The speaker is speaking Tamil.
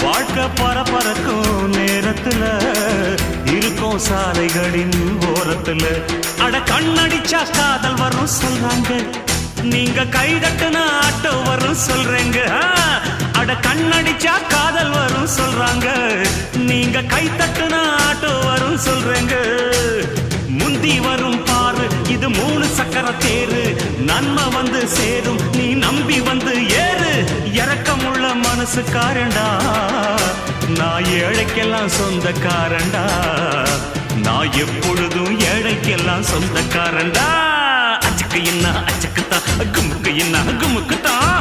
வாழ்க்கை பரபரக்கும் நேரத்துல இருக்கும் சாலைகளின் ஓரத்துல அட கண்ணடிச்சா காதல் வரும் சொல்றாங்க, நீங்க கைதட்டுன ஆட்டோ வரும் சொல்றேங்க. அட கண்ணடிச்சா காதல் வரும் சொல்றாங்க, நீங்க கைதட்டுன ஆட்டோ வரும் சொல்றேங்க. முந்தி வரும் பாரு இது 3 சக்கர தேரு, நன்மை வந்து சேரும் நீ நம்பி வந்து ஏறு. இறக்கமுள்ள மனசுக்காரண்டா நான் ஏழைக்கெல்லாம் சொந்தக்காரண்டா, நான் எப்பொழுதும் ஏழைக்கெல்லாம் சொந்தக்காரண்டா. அச்சுக்கு என்ன அச்சுக்குத்தான், குமுக்கு என்ன குமுக்குத்தான்.